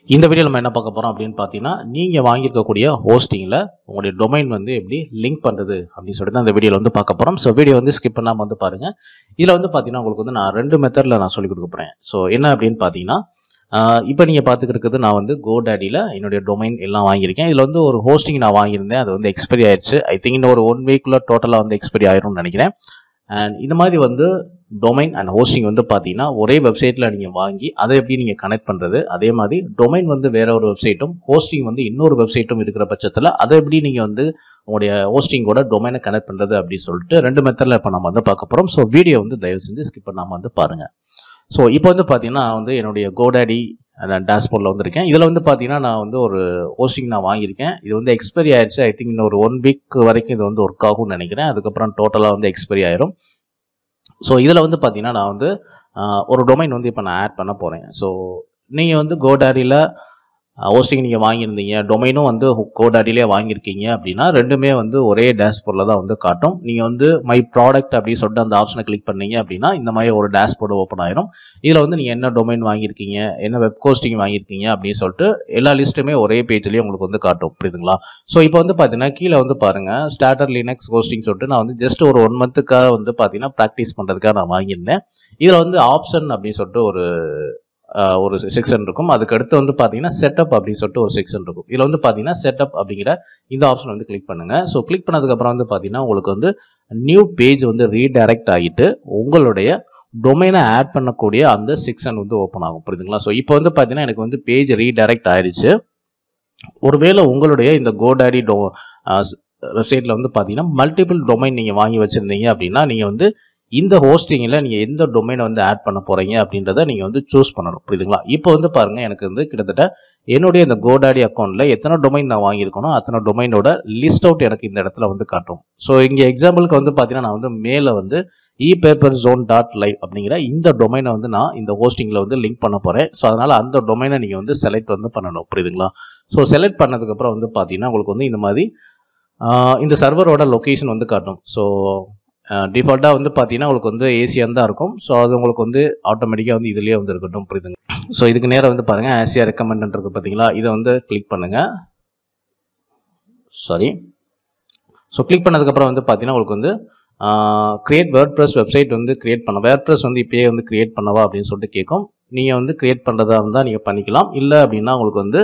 இந்த வீடியோல நம்ம என்ன பார்க்க போறோம் அப்படின்னு பார்த்தீங்கன்னா, நீங்க வாங்கியிருக்கக்கூடிய ஹோஸ்டிங்ல உங்களுடைய டொமைன் வந்து எப்படி லிங்க் பண்றது அப்படின்னு சொல்லிட்டு தான் இந்த வீடியோல வந்து பார்க்க போறோம். ஸோ வீடியோ வந்து ஸ்கிப் பண்ணாம வந்து பாருங்க. இதுல வந்து பார்த்தீங்கன்னா உங்களுக்கு வந்து நான் 2 மெத்தட்ல நான் சொல்லிக் கொடுக்க போறேன். ஸோ என்ன அப்படின்னு பார்த்தீங்கன்னா, இப்போ நீங்க பார்த்துக்கிட்டு இருக்கிறது நான் வந்து GoDaddyல என்னுடைய டொமைன் எல்லாம் வாங்கியிருக்கேன். இதுல வந்து ஒரு ஹோஸ்டிங் நான் வாங்கியிருந்தேன். அது வந்து எக்ஸ்பைரி ஆயிடுச்சு. ஐ திங்க் இன்னும் ஒரு 1 வீக்குள்ள டோட்டலா வந்து எக்ஸ்பைரி ஆயிரும்னு நினைக்கிறேன். அண்ட் இந்த மாதிரி வந்து டொமைன் அண்ட் ஹோஸ்டிங் வந்து பார்த்தீங்கன்னா ஒரே வெப்சைட்டில் நீங்கள் வாங்கி அதை எப்படி நீங்கள் கனெக்ட் பண்ணுறது, அதே மாதிரி டொமைன் வந்து வேற ஒரு வெப்சைட்டும் ஹோஸ்டிங் வந்து இன்னொரு வெப்சைட்டும் இருக்கிற பட்சத்தில் அதை எப்படி நீங்கள் வந்து உங்களுடைய ஹோஸ்டிங்கோட டொமைனை கனெக்ட் பண்ணுறது அப்படின்னு சொல்லிட்டு 2 மெத்தடில் இப்போ நம்ம வந்து பார்க்க போகிறோம். ஸோ வீடியோ வந்து தயவு செஞ்சு ஸ்கிப் பண்ணாமல் வந்து பாருங்கள். ஸோ இப்போ வந்து பார்த்தீங்கன்னா வந்து என்னுடைய GoDaddy டேஷ்போர்டில் வந்துருக்கேன். இதில் வந்து பார்த்தீங்கன்னா நான் வந்து ஒரு ஹோஸ்டிங் நான் வாங்கியிருக்கேன். இது வந்து எக்ஸ்பைரி ஆயிடுச்சு. ஐ திங்க் இன்னும் ஒரு 1 வீக் வரைக்கும் இது வந்து ஒர்க் ஆகும்னு நினைக்கிறேன். அதுக்கப்புறம் டோட்டலாக வந்து எக்ஸ்பைரி ஆயிரும். ஸோ இதில் வந்து பார்த்தீங்கன்னா நான் வந்து ஒரு டொமைன் வந்து இப்போ நான் ஆட் பண்ண போகிறேன். ஸோ நீங்கள் வந்து GoDaddyல ஹோஸ்டிங் நீங்கள் வாங்கியிருந்தீங்க, டொமைனும் வந்து GoDaddyலே வாங்கியிருக்கீங்க அப்படின்னா ரெண்டுமே வந்து ஒரே டேஷ்போர்டில் தான் வந்து காட்டும். நீங்கள் வந்து மை ப்ராடக்ட் அப்படின்னு சொல்லிட்டு அந்த ஆப்ஷனை கிளிக் பண்ணீங்க அப்படின்னா இந்த மாதிரி ஒரு டேஷ்போர்டு ஓப்பன் ஆயிரும். இதில் வந்து நீங்கள் என்ன டொமைன் வாங்கியிருக்கீங்க, என்ன வெப் ஹோஸ்டிங் வாங்கியிருக்கீங்க அப்படின்னு சொல்லிட்டு எல்லா லிஸ்ட்டுமே ஒரே பேஜ்லேயே உங்களுக்கு வந்து காட்டும். புரியுதுங்களா? ஸோ இப்போ வந்து பார்த்தீங்கன்னா கீழே வந்து பாருங்கள் ஸ்டார்டர் லினக்ஸ் ஹோஸ்டிங் சொல்லிட்டு நான் வந்து ஜஸ்ட் ஒரு 1 மந்த்துக்காக வந்து பார்த்தீங்கன்னா ப்ராக்டிஸ் பண்ணுறதுக்காக நான் வாங்கியிருந்தேன். இதில் வந்து ஆப்ஷன் அப்படின்னு சொல்லிட்டு ஒரு செக்ஷன் இருக்கும். அதுக்கு அடுத்து வந்து பார்த்தீங்கன்னா செட்டப் அப்படின்னு சொல்லிட்டு ஒரு செக்ஷன் இருக்கும். இதில் வந்து பார்த்தீங்கன்னா செட்டப் அப்படிங்கிற இந்த ஆப்ஷன் வந்து கிளிக் பண்ணுங்க. ஸோ கிளிக் பண்ணதுக்கப்புறம் வந்து பார்த்தீங்கன்னா உங்களுக்கு வந்து நியூ பேஜ் வந்து ரீடைரக்ட் ஆகிட்டு உங்களுடைய டொமைனை ஆட் பண்ணக்கூடிய அந்த செக்ஷன் வந்து ஓப்பன் ஆகும். புரியுதுங்களா? ஸோ இப்போ வந்து பார்த்தீங்கன்னா எனக்கு வந்து பேஜ் ரீடைரக்ட் ஆயிடுச்சு. ஒருவேளை உங்களுடைய இந்த GoDaddy வெப்சைட்டில் வந்து பார்த்தீங்கன்னா மல்டிபிள் டொமைன் நீங்கள் வாங்கி வச்சுருந்தீங்க அப்படின்னா நீங்கள் வந்து இந்த ஹோஸ்டிங்கில் நீங்கள் எந்த டொமைனை வந்து ஆட் பண்ண போகிறீங்க அப்படின்றத நீங்கள் வந்து சூஸ் பண்ணணும். புரியுதுங்களா? இப்போ வந்து பாருங்கள் எனக்கு வந்து கிட்டத்தட்ட என்னுடைய இந்த GoDaddy அக்கௌண்ட்டில் எத்தனை டொமைன் நான் வாங்கியிருக்கணும் அத்தனை டொமைனோட லிஸ்ட் அவுட் எனக்கு இந்த இடத்துல வந்து காட்டும். ஸோ இங்கே எக்ஸாம்பிளுக்கு வந்து பார்த்தீங்கன்னா நான் வந்து மேலே வந்து epaperzone.live அப்படிங்கிற இந்த டொமைனை வந்து நான் இந்த ஹோஸ்டிங்கில் வந்து லிங்க் பண்ண போகிறேன். ஸோ அதனால் அந்த டொமைனை நீங்கள் வந்து செலக்ட் வந்து பண்ணணும். புரியுதுங்களா? ஸோ செலக்ட் பண்ணதுக்கப்புறம் வந்து பார்த்தீங்கன்னா உங்களுக்கு வந்து இந்த மாதிரி இந்த சர்வரோட லொக்கேஷன் வந்து காட்டும். ஸோ டிஃபால்ட்டாக வந்து பார்த்தீங்கன்னா உங்களுக்கு வந்து ஏசியான் தான் இருக்கும். ஸோ அது உங்களுக்கு வந்து ஆட்டோமேட்டிக்காக வந்து இதுலேயே வந்து இருக்கட்டும். புரியுதுங்க? ஸோ இதுக்கு நேராக வந்து பாருங்கள் ஆசியா ரெக்கமெண்ட் இருக்குது பார்த்தீங்களா? இதை வந்து கிளிக் பண்ணுங்கள். சாரி. ஸோ கிளிக் பண்ணதுக்கப்புறம் வந்து பார்த்தீங்கன்னா உங்களுக்கு வந்து கிரியேட் வேர்ட்பிரஸ் வெப்சைட் வந்து கிரியேட் பண்ண வேர்ட்பிரஸ் வந்து இப்போயே வந்து கிரியேட் பண்ணவா அப்படின்னு சொல்லிட்டு கேட்கும். நீங்கள் வந்து கிரியேட் பண்ணுறதா இருந்தால் நீங்கள் பண்ணிக்கலாம். இல்லை அப்படின்னா உங்களுக்கு வந்து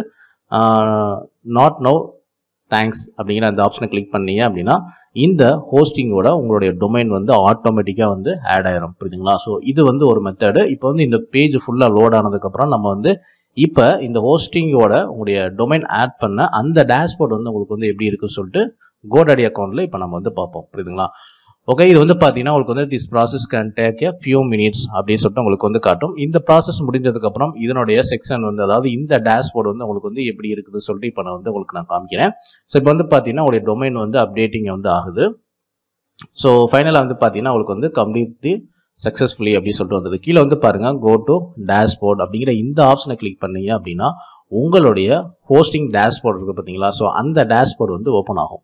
நாட் நோ தேங்க்ஸ் அப்படிங்கிற அந்த ஆப்ஷனை கிளிக் பண்ணீங்க அப்படின்னா இந்த ஹோஸ்டிங்கோட உங்களுடைய டொமைன் வந்து ஆட்டோமேட்டிக்காக வந்து ஆட் ஆயிரும். புரியுதுங்களா? ஸோ இது வந்து ஒரு மெத்தடு. இப்போ வந்து இந்த பேஜ் ஃபுல்லாக லோட் ஆனதுக்கப்புறம் நம்ம வந்து இப்போ இந்த ஹோஸ்டிங்கோட உங்களுடைய டொமைன் ஆட் பண்ண அந்த டேஷ்போர்ட் வந்து உங்களுக்கு வந்து எப்படி இருக்குன்னு சொல்லிட்டு GoDaddy அக்கௌண்ட்டில் இப்போ நம்ம வந்து பார்ப்போம். புரியுதுங்களா? ஓகே, இது வந்து பார்த்தீங்கன்னா உங்களுக்கு வந்து this process can take a few minutes அப்படின்னு சொல்லிட்டு உங்களுக்கு வந்து காட்டும். இந்த ப்ராசஸ் முடிஞ்சதுக்கப்புறம் இதனுடைய செக்ஷன் வந்து அதாவது இந்த டேஷ்போர்டு வந்து உங்களுக்கு வந்து எப்படி இருக்குதுன்னு சொல்லிட்டு இப்போ நான் வந்து உங்களுக்கு நான் காமிக்கிறேன். ஸோ இப்போ வந்து பார்த்தீங்கன்னா உங்களுடைய டொமைன் வந்து அப்டேட்டிங் வந்து ஆகுது. ஸோ ஃபைனலாக வந்து பார்த்தீங்கன்னா உங்களுக்கு வந்து கம்ப்ளீட்லி சக்ஸஸ்ஃபுல்லி அப்படின்னு சொல்லிட்டு வந்தது. கீழே வந்து பாருங்கள் கோ டு டேஷ்போர்ட் அப்படிங்கிற இந்த ஆப்ஷனை கிளிக் பண்ணீங்க அப்படின்னா உங்களுடைய ஹோஸ்டிங் டேஷ்போர்ட் இருக்குது பார்த்தீங்களா? ஸோ அந்த டேஷ்போர்டு வந்து ஓப்பன் ஆகும்.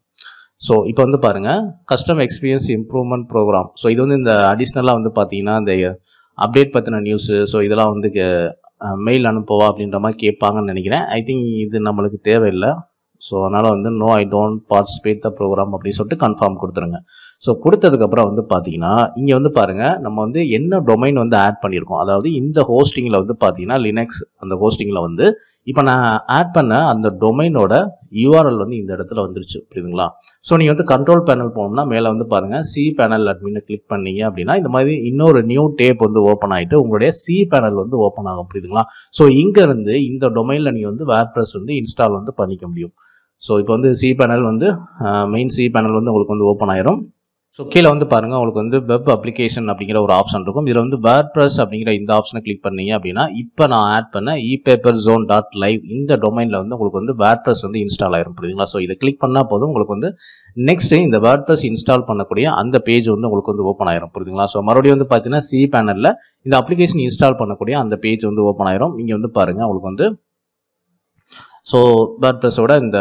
ஸோ இப்போ வந்து பாருங்கள் custom experience improvement programme. So இது வந்து இந்த அடிஷ்னலாக வந்து பார்த்தீங்கன்னா இந்த அப்டேட் பற்றின நியூஸு ஸோ இதெல்லாம் வந்து மெயில் அனுப்பவா அப்படின்ற மாதிரி கேட்பாங்கன்னு நினைக்கிறேன். ஐ திங்க் இது நம்மளுக்கு தேவையில்லை. ஸோ அதனால் வந்து no I don't participate the programme அப்படின்னு சொல்லிட்டு கன்ஃபார்ம் கொடுத்துருங்க. ஸோ கொடுத்ததுக்கப்புறம் வந்து பார்த்தீங்கன்னா இங்கே வந்து பாருங்கள் நம்ம வந்து என்ன டொமைன் வந்து ஆட் பண்ணியிருக்கோம். அதாவது இந்த ஹோஸ்டிங்கில் வந்து பார்த்தீங்கன்னா லினக்ஸ் அந்த ஹோஸ்டிங்கில் வந்து இப்போ நான் ஆட் பண்ண அந்த டொமைனோட URL வந்து இந்த இடத்துல வந்துருச்சு. புரியுதுங்களா? ஸோ நீங்கள் வந்து கண்ட்ரோல் பேனல் போனோம்னா மேலே வந்து பாருங்கள் சி பேனல் அட்மினை கிளிக் பண்ணீங்க அப்படின்னா இந்த மாதிரி இன்னொரு நியூ டேப் வந்து ஓப்பன் ஆகிட்டு உங்களுடைய சி பேனல் வந்து ஓப்பன் ஆகும். புரியுதுங்களா? ஸோ இங்கேருந்து இந்த டொமைனில் நீங்கள் வந்து வேர்ட்பிரஸ் வந்து இன்ஸ்டால் வந்து பண்ணிக்க முடியும். ஸோ இப்போ வந்து சி பேனல் வந்து மெயின் சி பேனல் வந்து உங்களுக்கு வந்து ஓப்பன் ஆயிரும். ஸோ கீழே வந்து பாருங்கள் உங்களுக்கு வந்து வெப் அப்ளிகேஷன் அப்படிங்கிற ஒரு ஆப்ஷன் இருக்கும். இதில் வந்து வேர்ட்பிரஸ் அப்படிங்கிற இந்த ஆப்ஷனை கிளிக் பண்ணீங்க அப்படின்னா இப்போ நான் ஆட் பண்ண epaperzone.live இந்த டொமைனில் வந்து உங்களுக்கு வந்து வேர்ட்பிரஸ் வந்து இன்ஸ்டால் ஆயிரும். புரியுதுங்களா? ஸோ இதை கிளிக் பண்ணால் போதும் உங்களுக்கு வந்து நெக்ஸ்ட்டு இந்த வேர்ட்பிரஸ் இன்ஸ்டால் பண்ணக்கூடிய அந்த பேஜ் வந்து உங்களுக்கு வந்து ஓப்பன் ஆயிரும். புரியுதுங்களா? ஸோ மறுபடியும் வந்து பார்த்தீங்கன்னா சி பேனலில் இந்த அப்ளிகேஷன் இன்ஸ்டால் பண்ணக்கூடிய அந்த பேஜ் வந்து ஓப்பன் ஆயிரும். இங்கே வந்து பாருங்கள் உங்களுக்கு வந்து ஸோ வேர்ட்ப்ரெஸ்ஸோட இந்த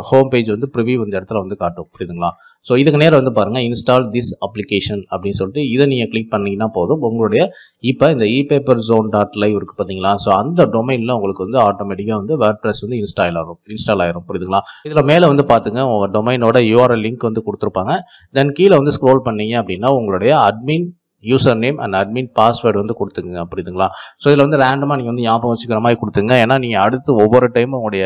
ஹோம் பேஜ் வந்து ப்ரிவியூ இந்த இடத்துல வந்து காட்டும், புரியுதுங்களா? ஸோ இதுக்கு நேரம் வந்து பாருங்கள் இன்ஸ்டால் திஸ் அப்ளிகேஷன் அப்படின்னு சொல்லிட்டு இதை நீங்கள் கிளிக் பண்ணிங்கன்னா போதும். உங்களுடைய இப்போ இந்த ePaperZone.live இருக்குது பார்த்தீங்களா? ஸோ அந்த டொமைனில் உங்களுக்கு வந்து ஆட்டோமேட்டிக்காக வந்து வேர்ட்ப்ரெஸ் வந்து இன்ஸ்டால் ஆயிரும், புரியுதுங்களா? இதில் மேலே வந்து பார்த்துங்க உங்கள் டொமைனோட URL லிங்க் வந்து கொடுத்துருப்பாங்க. தென் கீழே வந்து ஸ்க்ரோல் பண்ணீங்க அப்படின்னா உங்களுடைய admin user name and admin password வந்து கொடுத்துங்க, புரியுதுங்களா? ஸோ இதில் வந்து ரேண்டமாக நீங்கள் வந்து ஞாபகம் வச்சுக்கிற மாதிரி கொடுத்துங்க. ஏன்னா நீங்கள் அடுத்து ஒவ்வொரு டைமும் உங்களுடைய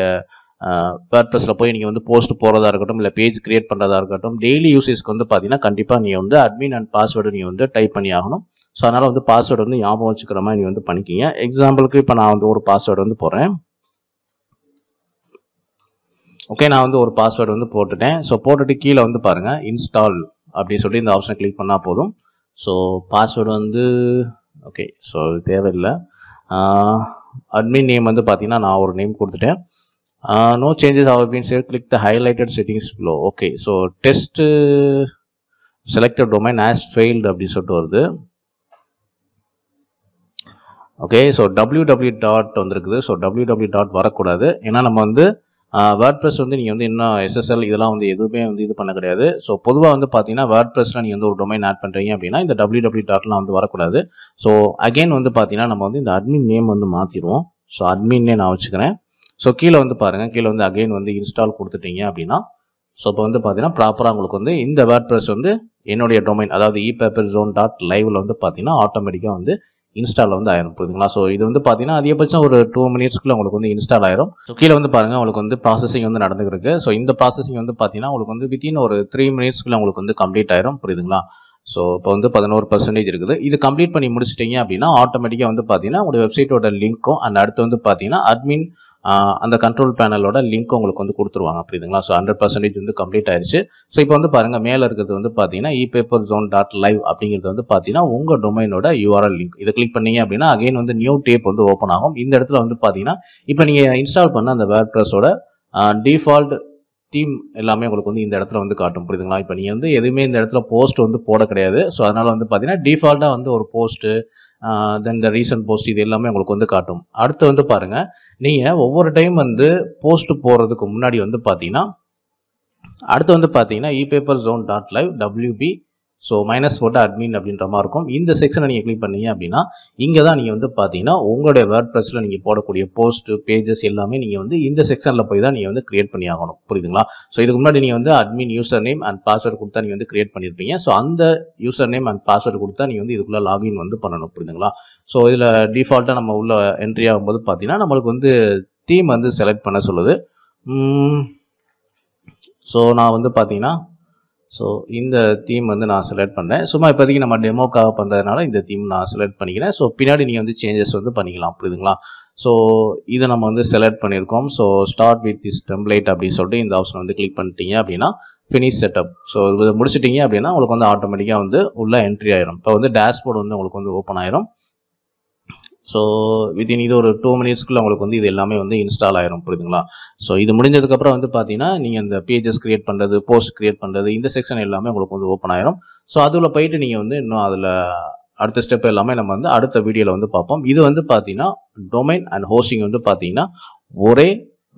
வேர்ட்ப்ரெஸ்ஸில் போய் நீங்கள் வந்து போஸ்ட் போகிறதா இருக்கட்டும், இல்லை பேஜ் கிரியேட் பண்ணுறதா இருக்கட்டும், டெய்லி யூசேஸ்க்கு வந்து பார்த்தீங்கன்னா கண்டிப்பாக நீங்கள் வந்து அட்மின் அண்ட் பாஸ்வேர்டு நீங்கள் வந்து டைப் பண்ணி ஆகணும். ஸோ அதனால் வந்து பாஸ்வேர்டு வந்து ஞாபகம் வச்சுக்கிற மாதிரி நீங்கள் வந்து பண்ணிக்கிங்க. எக்ஸாம்பிளுக்கு இப்போ நான் வந்து ஒரு பாஸ்வேர்டு வந்து போடுறேன். ஓகே, நான் வந்து ஒரு பாஸ்வேர்டு வந்து போட்டுட்டேன். ஸோ போட்டுட்டு கீழே வந்து பாருங்கள் இன்ஸ்டால் அப்படின்னு சொல்லி இந்த ஆப்ஷனை கிளிக் பண்ணால் போதும். ஸோ பாஸ்வேர்டு வந்து ஓகே, ஸோ தேவையில்லை. அட்மின் நேம் வந்து பார்த்தீங்கன்னா நான் ஒரு நேம் கொடுத்துட்டேன். No changes have been save, click the highlighted settings below. Okay, so test selected domain as failed அப்படின்னு சொல்லிட்டு வருது. ஓகே, ஸோ www டாட் வந்துருக்குது. ஸோ www டாட் வரக்கூடாது. ஏன்னா நம்ம வந்து வேர்ட்ப்ரெஸ் வந்து நீங்கள் வந்து இன்னும் SSL இதெல்லாம் வந்து எதுவுமே வந்து இது பண்ண கிடையாது. ஸோ பொதுவாக வந்து பார்த்தீங்கன்னா வேர்ட்ப்ரெஸ்ஸில் நீங்கள் வந்து ஒரு டொமைன் ஆட் பண்ணுறீங்க அப்படின்னா இந்த www டாட்லாம் வந்து வரக்கூடாது. ஸோ அகெயின் வந்து பார்த்தீங்கன்னா நம்ம வந்து இந்த அட்மின் நேம் வந்து மாற்றிடுவோம். ஸோ அட்மின்னே நான் வச்சுக்கிறேன். ஸோ கீழே வந்து பாருங்கள், கீழே வந்து அகெயின் வந்து இன்ஸ்டால் கொடுத்துட்டீங்க அப்படின்னா ஸோ இப்போ வந்து பார்த்தீங்கன்னா ப்ராப்பராக உங்களுக்கு வந்து இந்த வேர்ட்ப்ரெஸ் வந்து என்னுடைய டொமைன் அதாவது ePaperZone.liveல வந்து பார்த்தீங்கன்னா ஆட்டோமேட்டிக்காக வந்து இன்ஸ்டால் வந்து ஆயிரும், புரியுதுங்களா? ஸோ இது வந்து பார்த்தீங்கன்னா அதிகபட்சம் ஒரு 2 மினிட்ஸ்க்குள்ள உங்களுக்கு வந்து இன்ஸ்டால் ஆயிரும். ஸோ கீழே வந்து பாருங்கள் உங்களுக்கு வந்து ப்ராசஸிங் வந்து நடந்துருக்கு. ஸோ இந்த ப்ராசஸிங் வந்து பார்த்தீங்கன்னா உங்களுக்கு வந்து வித்தின் ஒரு 3 மினிட்ஸ்க்குள்ள உங்களுக்கு வந்து கம்ப்ளீட் ஆயிரும், புரியுதுங்களா? ஸோ இப்போ வந்து 11% இருக்குது. இது கம்ப்ளீட் பண்ணி முடிச்சிட்டிங்க அப்படின்னா ஆட்டோமேட்டிக்காக வந்து பார்த்தீங்கன்னா உங்களுடைய வெப்சைட்டோட லிங்க்கும் அண்ட் அடுத்து வந்து பார்த்தீங்கன்னா அட்மின் அந்த கண்ட்ரோல் பேனலோட லிங்க் உங்களுக்கு வந்து கொடுத்துருவாங்க, புரியுதுங்களா? ஸோ 100% வந்து கம்ப்ளீட் ஆயிடுச்சு. ஸோ இப்போ வந்து பாருங்கள் மேலே இருக்கிறது வந்து பார்த்தீங்கன்னா ePaperZone.live அப்படிங்கிறது வந்து பார்த்தீங்கன்னா உங்கள் டொமைனோட URL லிங்க். இதை கிளிக் பண்ணீங்க அப்படின்னா அகைன் வந்து நியூ டேப் வந்து ஓப்பன் ஆகும். இந்த இடத்துல வந்து பார்த்தீங்கன்னா இப்போ நீங்கள் இன்ஸ்டால் பண்ண அந்த வேர்ட்ப்ரெஸ்ஸோட டிஃபால்ட் தீம் எல்லாமே உங்களுக்கு வந்து இந்த இடத்துல வந்து காட்டும், புரியுதுங்களா? இப்போ நீங்கள் வந்து எதுவுமே இந்த இடத்துல போஸ்ட் வந்து போட கிடையாது. ஸோ அதனால் வந்து பார்த்தீங்கன்னா டிஃபால்ட்டாக வந்து ஒரு போஸ்ட்டு தென் இந்த ரீசன்ட் போஸ்ட் இது எல்லாமே உங்களுக்கு வந்து காட்டும். அடுத்து வந்து பாருங்கள் நீங்கள் ஒவ்வொரு டைம் வந்து போஸ்ட் போடுறதுக்கு முன்னாடி வந்து பார்த்தீங்கன்னா அடுத்து வந்து பார்த்தீங்கன்னா ePaperZone.live WB ஸோ மைனஸ் போட்டு அட்மின் அப்படின்ற மாதிரி இருக்கும். இந்த செக்ஷனை நீங்கள் கிளிக் பண்ணீங்க அப்படின்னா இங்கே தான் நீங்கள் வந்து பார்த்தீங்கன்னா உங்களுடைய வேர்ட்ப்ரெஸ்ஸில் நீங்கள் போடக்கூடிய போஸ்ட்டு பேஜஸ் எல்லாமே நீங்கள் வந்து இந்த செக்ஷனில் போய் தான் நீங்கள் வந்து கிரியேட் பண்ணி ஆகணும், புரியுதுங்களா? ஸோ இதுக்கு முன்னாடி நீங்கள் வந்து admin user name and password கொடுத்தா நீங்கள் வந்து கிரியேட் பண்ணியிருப்பீங்க. ஸோ அந்த யூசர் நேம் அண்ட் பாஸ்வேர்டு கொடுத்தா நீங்கள் வந்து இதுக்குள்ளே லாகின் வந்து பண்ணணும், புரியுதுங்களா? ஸோ இதில் டிஃபால்ட்டாக நம்ம உள்ள என்ட்ரி ஆகும்போது பார்த்தீங்கன்னா நம்மளுக்கு வந்து தீம் வந்து செலக்ட் பண்ண சொல்லுது. ஸோ நான் வந்து பார்த்தீங்கன்னா ஸோ இந்த தீம் வந்து நான் செலக்ட் பண்ணுறேன். சும்மா இப்போதைக்கு நம்ம டெமோக்காக பண்ணுறதுனால இந்த தீம் நான் செலக்ட் பண்ணிக்கிறேன். ஸோ பின்னாடி நீங்கள் வந்து சேஞ்சஸ் வந்து பண்ணிக்கலாம், புரியுதுங்களா? ஸோ இதை நம்ம வந்து செலக்ட் பண்ணியிருக்கோம். So start with this template அப்படின்னு சொல்லிட்டு இந்த ஆப்ஷன் வந்து கிளிக் பண்ணிட்டீங்க அப்படின்னா ஃபினிஷ் செட்டப். ஸோ இதை முடிச்சிட்டிங்க அப்படின்னா உங்களுக்கு வந்து ஆட்டோமேட்டிக்காக வந்து உள்ள என்ட்ரி ஆயிரும். இப்போ வந்து டேஷ்போர்டு வந்து உங்களுக்கு வந்து ஓப்பன் ஆயிரும். ஸோ வித்தின் இது ஒரு 2 மினிட்ஸ்க்குள்ள உங்களுக்கு வந்து இது எல்லாமே வந்து இன்ஸ்டால் ஆயிரும், புரியுதுங்களா? ஸோ இது முடிஞ்சதுக்கப்புறம் வந்து பார்த்தீங்கன்னா நீங்கள் இந்த பேஜஸ் கிரியேட் பண்ணுறது, போஸ்ட் கிரியேட் பண்ணுறது, இந்த செக்ஷன் எல்லாமே உங்களுக்கு வந்து ஓப்பன் ஆயிரும். ஸோ அதில் போயிட்டு நீங்கள் வந்து இன்னும் அதில் அடுத்த ஸ்டெப் எல்லாமே நம்ம வந்து அடுத்த வீடியோவில் வந்து பார்ப்போம். இது வந்து பார்த்தீங்கன்னா டொமைன் அண்ட் ஹோஸ்டிங் வந்து பார்த்தீங்கன்னா ஒரே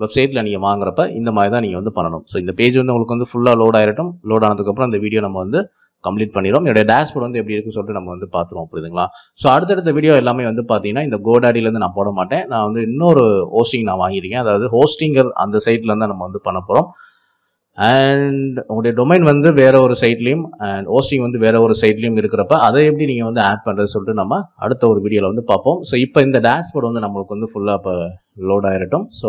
வெப்சைட்டில் நீங்கள் வாங்குறப்ப இந்த மாதிரி தான் நீங்கள் வந்து பண்ணணும். ஸோ இந்த பேஜ் வந்து உங்களுக்கு வந்து ஃபுல்லாக லோட் ஆகிடட்டும். லோட் ஆனதுக்கப்புறம் இந்த வீடியோ நம்ம வந்து கம்ப்ளீட் பண்ணிடும். என்னுடைய டேஷ்போர்ட் வந்து எப்படி இருக்குன்னு சொல்லிட்டு நம்ம வந்து பார்த்துருவோம், புரியுதுங்களா? ஸோ அடுத்தடுத்த வீடியோ எல்லாமே வந்து பார்த்தீங்கன்னா இந்த GoDaddyலேருந்து நான் போட மாட்டேன். நான் வந்து இன்னொரு ஹோஸ்டிங் நான் வாங்கியிருக்கேன். அதாவது ஹோஸ்டிங்கர் அந்த சைட்லேருந்து நம்ம வந்து பண்ண போகிறோம். அண்ட் உங்களுடைய டொமைன் வந்து வேற ஒரு சைட்லையும் அண்ட் ஹோஸ்டிங் வந்து வேற ஒரு சைட்லையும் இருக்கிறப்ப அதை எப்படி நீங்கள் வந்து ஆட் பண்ணுறது சொல்லிட்டு நம்ம அடுத்த ஒரு வீடியோவில் வந்து பார்ப்போம். ஸோ இப்போ இந்த டேஷ்போர்ட் வந்து நம்மளுக்கு வந்து ஃபுல்லாக இப்போ லோட் ஆகிடட்டும். ஸோ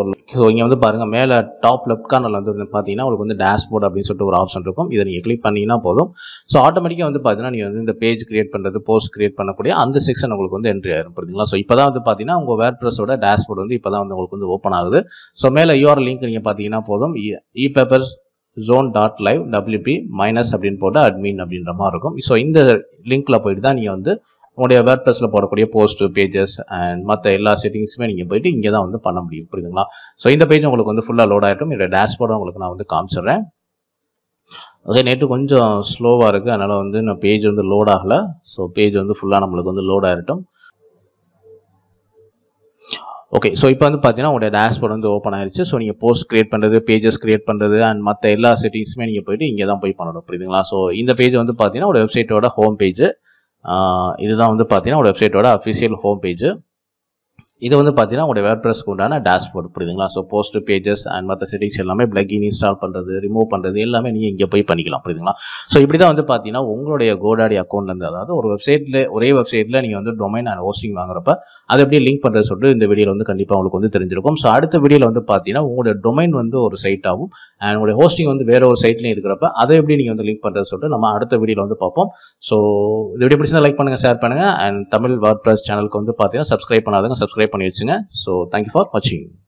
இங்கே வந்து பாருங்கள் மேலே டாப் லெஃப்ட் கார்னரில் வந்து பார்த்தீங்கன்னா உங்களுக்கு வந்து டேஷ்போர்ட் அப்படின்னு சொல்லிட்டு ஒரு ஆப்ஷன் இருக்கும். இதை நீங்கள் கிளிக் பண்ணிங்கன்னா போதும். ஸோ ஆட்டோமேட்டிக்காக வந்து பார்த்தீங்கன்னா நீங்கள் வந்து இந்த பேஜ் கிரியேட் பண்ணுறது, போஸ்ட் கிரியேட் பண்ணக்கூடிய அந்த செக்ஷன் உங்களுக்கு வந்து என்ட்ரி ஆயிரும், புரியுதுங்களா? ஸோ இப்போ தான் வந்து பார்த்தீங்கன்னா உங்கள் வேர்ட்ப்ரெஸ்ஸோட டேஷ்போர்ட் வந்து இப்போ தான் வந்து உங்களுக்கு வந்து ஓப்பன் ஆகுது. ஸோ மேலே URL லிங்க் நீங்கள் பார்த்தீங்கன்னா போதும் ePaperZone.live WP மைனஸ் அப்படின்னு போட்டு அட்மின் அப்படின்ற மாதிரி இருக்கும். ஸோ இந்த லிங்க்ல போயிட்டு தான் நீங்கள் வந்து உங்களுடைய வேர்ட்ப்ரெஸ்ல போடக்கூடிய போஸ்ட், பேஜஸ் அண்ட் மற்ற எல்லா செட்டிங்ஸுமே நீங்கள் போயிட்டு இங்கே தான் வந்து பண்ண முடியும், புரியுதுங்களா? ஸோ இந்த பேஜ் உங்களுக்கு வந்து ஃபுல்லாக லோட் ஆகிட்டும். என்னோட டேஷ்போர்டை உங்களுக்கு நான் வந்து காமிச்சிடுறேன். அதே நேற்று கொஞ்சம் ஸ்லோவாக இருக்குது, அதனால் வந்து நான் பேஜ் வந்து லோட் ஆகலை. ஸோ பேஜ் வந்து ஃபுல்லாக நம்மளுக்கு வந்து லோட் ஆகிட்டும். ஓகே, ஸோ இப்போ வந்து பார்த்தீங்கன்னா உங்களுடைய டேஷ்போர்ட் வந்து ஓப்பன் ஆயிருச்சு. ஸோ நீங்கள் போஸ்ட் கிரியேட் பண்ணுறது, பேஜஸ் கிரியேட் பண்ணுறது அண்ட் மற்ற எல்லா செட்டிங்ஸுமே நீங்கள் போயிட்டு இங்கே தான் போய் பண்ணணும், புரியுதுங்களா? ஸோ இந்த பேஜ் வந்து பார்த்தீங்கன்னா ஒரு வெப்சைட்டோட ஹோம் பேஜ். இதுதான் வந்து பார்த்தீங்கன்னா ஒரு வெப்சைட்டோட அஃபிஷியல் ஹோம் பேஜ். இது வந்து பார்த்தீங்கன்னா உங்களுடைய வேர்ட்பிரஸ்க்கு உண்டான டேஷ்போர்ட், புரியுதுங்களா? ஸோ போஸ்ட், பேஜஸ் அண்ட் மற்ற செட்டிங்ஸ் எல்லாமே பிளக்கின் இன்ஸ்டால் பண்ணுறது, ரிமூவ் பண்ணுறது எல்லாமே நீங்கள் இங்கே போய் பண்ணிக்கலாம், புரியுதுங்களா? ஸோ இப்படி தான் வந்து பார்த்தீங்கன்னா உங்களுடைய GoDaddy அக்கௌண்ட்லேருந்து, அதாவது ஒரு வெப்சைட்டில் ஒரே வெப்சைட்டில் நீங்கள் வந்து டொமைன் அண்ட் ஹோஸ்டிங் வாங்குறப்ப அதை எப்படி லிங்க் பண்ணுறது சொல்லிட்டு இந்த வீடியோவில் வந்து கண்டிப்பாக உங்களுக்கு வந்து தெரிஞ்சிருக்கும். ஸோ அடுத்த வீடியோவில் வந்து பார்த்தீங்கன்னா உங்களுடைய டொமைன் வந்து ஒரு சைட்டாகவும் அண்ட் உங்களுடைய ஹோஸ்டிங் வந்து வேற ஒரு சைட்லையும் இருக்கிறப்ப அதை எப்படி நீங்கள் வந்து லிங்க் பண்ணுறது சொல்லிட்டு நம்ம அடுத்த வீடியோவில் வந்து பார்ப்போம். ஸோ இந்த வீடியோ பிடிச்சா லைக் பண்ணுங்கள், ஷேர் பண்ணுங்கள் அண்ட் தமிழ் WordPress சேனலுக்கு வந்து பார்த்தீங்கன்னா சப்ஸ்கிரைப் பண்ணாதவங்க சப்ஸ்கிரைப் பண்ணி வச்சுங்க. So thank you for watching.